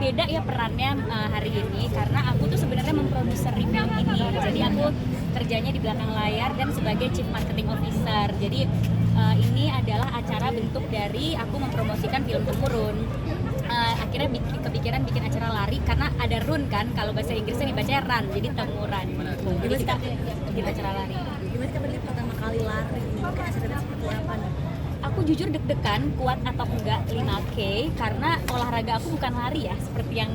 beda ya perannya hari ini karena aku tuh sebenarnya memproduser film ini. Jadi aku kerjanya di belakang layar dan sebagai Chief Marketing Officer. Jadi ini adalah acara bentuk dari aku mempromosikan film Temurun. Akhirnya kepikiran bikin acara lari karena ada run kan, kalau bahasa Inggrisnya dibacanya run, jadi temuran. Jadi kita bikin acara lari. Gimana sih kamu pertama kali lari? Mungkin hasilnya seperti apa nih? Aku jujur deg-degan kuat atau enggak 5K karena olahraga aku bukan lari ya, seperti yang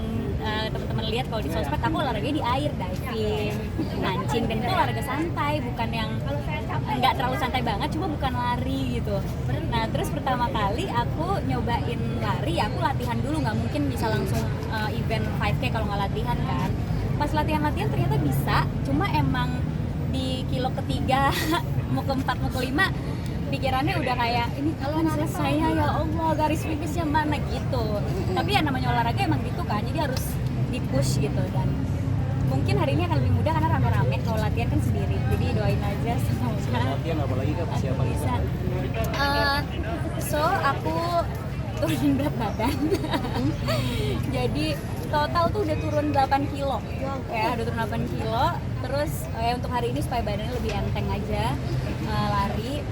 teman-teman lihat kalau di sosmed. Aku olahraganya di air, diving, mancing, dan itu olahraga santai, bukan yang nggak terlalu santai banget, cuma bukan lari gitu. Nah terus pertama kali aku nyobain lari, aku latihan dulu, nggak mungkin bisa langsung event 5K kalau nggak latihan kan. Pas latihan ternyata bisa, cuma emang di kilo ketiga mau keempat mau kelima pikirannya udah kayak ini kapan selesainya ya Allah, garis finishnya mana gitu. Tapi ya namanya olahraga emang gitu kan, jadi harus di push gitu. Dan mungkin hari ini akan lebih mudah karena rame-rame, kalau latihan kan sendiri, jadi doain aja semoga latihan apalagi kan persiapan bisa. So aku turunin berat badan jadi total tuh udah turun 8 kilo ya, udah turun 8 kilo. Terus ya untuk hari ini supaya badannya lebih enteng aja, lari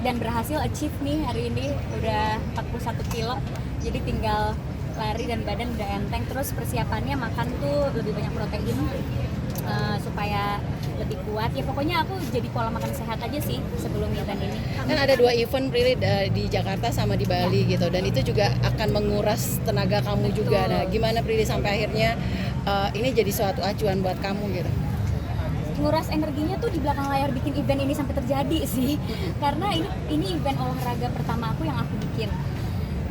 dan berhasil achieve nih hari ini udah 41 kilo, jadi tinggal lari dan badan udah enteng. Terus persiapannya makan tuh lebih banyak protein supaya lebih kuat ya. Pokoknya aku jadi pola makan sehat aja sih sebelum event ini. Kan ada 2 event Prilly di Jakarta sama di Bali gitu, dan itu juga akan menguras tenaga kamu juga. Nah gimana Prilly sampai akhirnya ini jadi suatu acuan buat kamu gitu? Nguras energinya tuh di belakang layar bikin event ini sampai terjadi sih, karena ini event olahraga pertama aku yang aku bikin.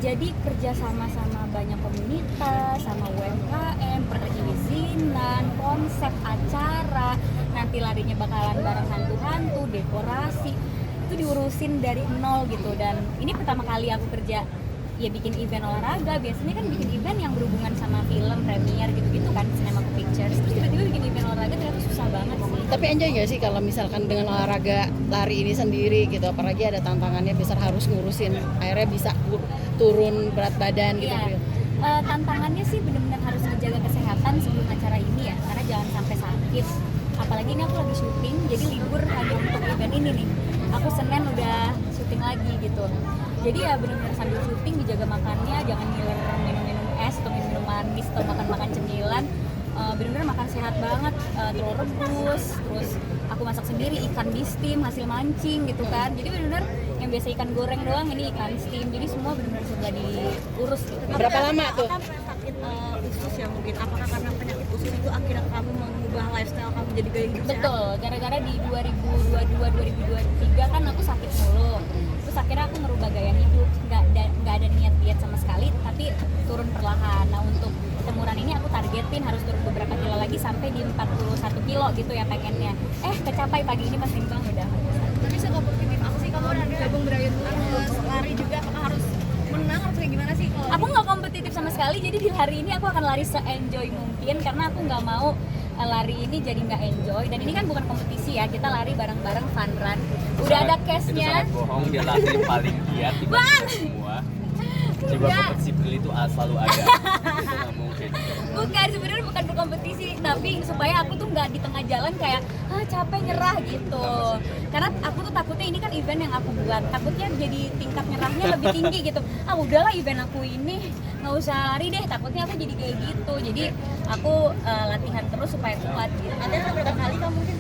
Jadi kerja sama banyak komunitas, sama UMKM, perizinan, konsep acara, nanti larinya bakalan bareng hantu-hantu, dekorasi, itu diurusin dari nol gitu. Dan ini pertama kali aku kerja ya bikin event olahraga. Biasanya kan bikin event yang berhubungan sama film, premier gitu-gitu kan, Cinema Pictures. Terus tiba-tiba bikin event olahraga ternyata susah banget sih. Tapi enjoy gak sih kalau misalkan dengan olahraga lari ini sendiri gitu, apalagi ada tantangannya besar harus ngurusin, akhirnya bisa turun berat badan gitu. Iya. Tantangannya sih benar-benar harus menjaga kesehatan sebelum acara ini ya, karena jangan sampai sakit. Apalagi ini aku lagi syuting, jadi libur hanya untuk event ini nih. Aku Senin udah syuting lagi gitu. Jadi ya benar-benar sambil syuting dijaga makannya, jangan ngiler minum-minum es atau minum manis atau makan-makan cemilan. Benar-benar makan sehat banget, telur rebus, terus aku masak sendiri ikan di steam hasil mancing gitu kan. Jadi benar-benar yang biasa ikan goreng doang, ini ikan steam. Jadi semua benar-benar sudah diurus gitu. Berapa lama tuh? Kan pernah sakit usus ya mungkin. Apakah karena penyakit usus itu akhirnya kamu mengubah lifestyle kamu jadi gaya hidup sehat? Betul, gara-gara di 2022-2023 kan aku sakit mulu. Terus akhirnya aku merubah gaya hidup, nggak ada niat diet sama sekali, tapi turun perlahan. Nah untuk temuran ini aku targetin harus turun beberapa kilo lagi sampai di 41 kilo gitu ya pengennya. Kecapai pagi ini pas timbang udah. Tapi sekompetitif apa sih kamu udah gabung berayun lari juga? Apakah harus menang, harus kayak gimana sih? Aku nggak kompetitif sama sekali, jadi di hari ini aku akan lari se-enjoy mungkin karena aku nggak mau lari ini jadi nggak enjoy. Dan ini kan bukan kompetisi ya, kita lari bareng-bareng fun run. Udah ada case-nya. Itu sangat bohong, dia lari paling giat dibanding semua. Coba kompetisi Prilly itu selalu ada. Itu nggak mungkin. Bukan, sebenarnya bukan berkompetisi, tapi supaya aku tuh nggak di tengah jalan kayak capek nyerah gitu. Karena aku tuh takutnya ini kan event yang aku buat, takutnya jadi tingkat nyerahnya lebih tinggi gitu. Udahlah event aku ini nggak usah lari deh, takutnya aku jadi kayak gitu. Jadi aku latihan terus supaya kuat gitu. Latihan berapa kali kamu mungkin?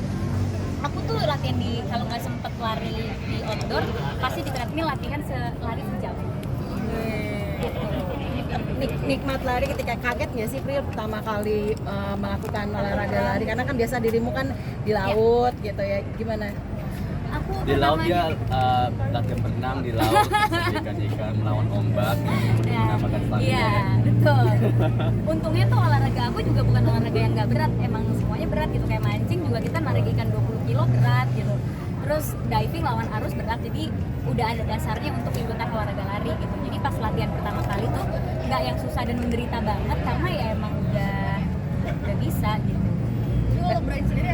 Aku tuh latihan kalau nggak sempet lari di outdoor, pasti di treadmill latihan lari sejam. Nikmat lari ketika kaget nggak sih Pril pertama kali melakukan olahraga lari, karena kan biasa dirimu kan di laut gitu ya, gimana? Aku Di laut dia latihan berenang di laut, ikan-ikan melawan ombak, menambahkan stamina. Iya, betul. Untungnya tuh olahraga aku juga bukan olahraga yang nggak berat, emang semuanya berat gitu. Kayak mancing juga kita narik ikan 20 kilo berat gitu. Terus diving lawan arus berat, jadi udah ada dasarnya untuk ikutan olahraga lari gitu. Jadi pas latihan pertama kali tuh nggak yang susah dan menderita banget, karena ya emang udah bisa gitu. Lu berani sendiri